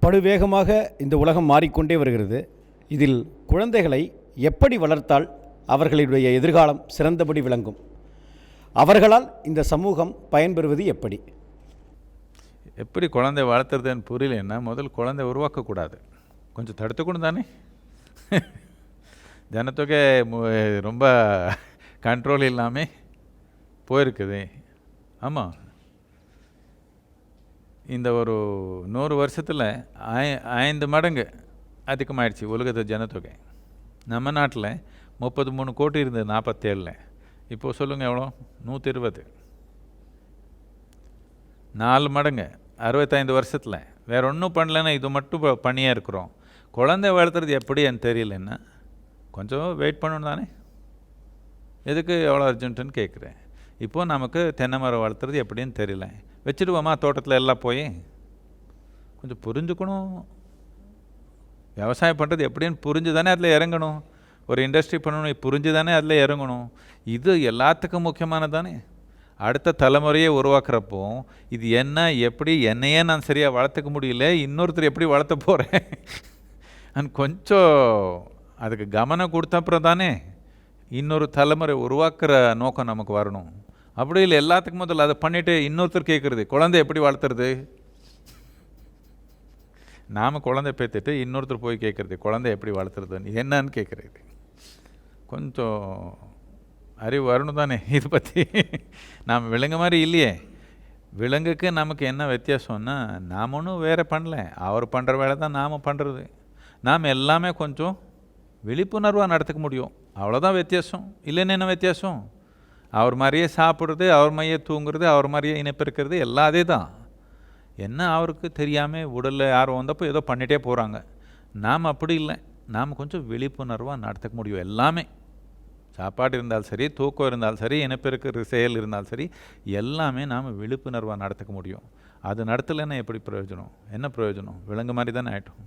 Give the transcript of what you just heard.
படுவேகமாக இந்த உலகம் மாறிக்கொண்டே வருகிறது. இதில் குழந்தைகளை எப்படி வளர்த்தால் அவர்களுடைய எதிர்காலம் சிறந்தபடி விளங்கும்? அவர்களால் இந்த சமூகம் பயன்பெறுவது எப்படி? எப்படி குழந்தை வளர்த்துறதுன்னு புரியலன்னா முதல் குழந்தை உருவாக்கக்கூடாது, கொஞ்சம் தடுத்துக்கணும் தானே. ஜனத்தொகை ரொம்ப கண்ட்ரோல் இல்லாமல் போயிருக்குது. ஆமாம், இந்த ஒரு 100 வருஷத்தில் 5 மடங்கு அதிகமாகிடுச்சு உலகத்து ஜனத்தொகை. நம்ம நாட்டில் 33 கோடி இருந்தது 47. இப்போது சொல்லுங்கள் எவ்வளோ? 120. 4 மடங்கு 65 வருஷத்தில். வேறு ஒன்றும் பண்ணலைன்னா இது மட்டும் பண்ணியே இருக்கிறோம். குழந்தை வளர்த்துறது எப்படி எனக்கு தெரியலன்னா கொஞ்சம் வெயிட் பண்ணணும் தானே. எதுக்கு எவ்வளோ அர்ஜென்ட்டுன்னு கேட்குறேன். இப்போது நமக்கு தென்னை மரம் வளர்த்துறது எப்படின்னு தெரியல, வச்சுடுவோமா தோட்டத்தில் எல்லாம் போய்? கொஞ்சம் புரிஞ்சுக்கணும். விவசாயம் பண்ணுறது எப்படின்னு புரிஞ்சு தானே அதில் இறங்கணும். ஒரு இண்டஸ்ட்ரி பண்ணணும், புரிஞ்சு தானே அதில் இறங்கணும். இது எல்லாத்துக்கும் முக்கியமானது தானே. அடுத்த தலைமுறையை உருவாக்குறப்போ இது என்ன எப்படி என்னையே நான் சரியாக வளர்த்துக்க முடியல, இன்னொருத்தர் எப்படி வளர்த்த போகிறேன் கொஞ்சம் அதுக்கு கவனம் கொடுத்தப்புறம் தானே இன்னொரு தலைமுறை உருவாக்குற நோக்கம் நமக்கு வரணும். அப்படி இல்லை எல்லாத்துக்கும் முதல்ல அதை பண்ணிவிட்டு இன்னொருத்தர் கேட்குறது குழந்தை எப்படி வளர்த்துறது. நாம் குழந்தை பேத்துட்டு இன்னொருத்தர் போய் கேட்குறது குழந்தை எப்படி வளர்த்துறதுன்னு என்னன்னு கேட்குறது. கொஞ்சம் அறிவு வரணும் தானே இதை பற்றி. நாம் விலங்கு மாதிரி இல்லையே. விலங்குக்கு நமக்கு என்ன வித்தியாசம்னா நாம் ஒன்றும் வேறு பண்ணல, அவர் பண்ணுற வேலை தான் நாம் பண்ணுறது. நாம் எல்லாமே கொஞ்சம் விழிப்புணர்வாக நடத்துக்க முடியும், அவ்வளோதான் வித்தியாசம். இல்லைன்னு என்ன வித்தியாசம்? அவர் மாதிரியே சாப்பிட்றது, அவர் மாதிரியே தூங்குறது, அவர் மாதிரியே இணைப்பிருக்கிறது எல்லாம் அதே தான். என்ன அவருக்கு தெரியாமல் உடலில் ஆர்வம் வந்தப்போ ஏதோ பண்ணிகிட்டே போகிறாங்க. நாம் அப்படி இல்லை, நாம் கொஞ்சம் விழிப்புணர்வாக நடத்துக்க முடியும். எல்லாமே சாப்பாடு இருந்தாலும் சரி, தூக்கம் இருந்தாலும் சரி, இணைப்பிருக்கிற செயல் இருந்தாலும் சரி, எல்லாமே நாம் விழிப்புணர்வாக நடத்துக்க முடியும். அது நடத்தலைன்னா எப்படி பிரயோஜனம்? என்ன பிரயோஜனம்? விலங்கு மாதிரி தானே ஆகிட்டோம்.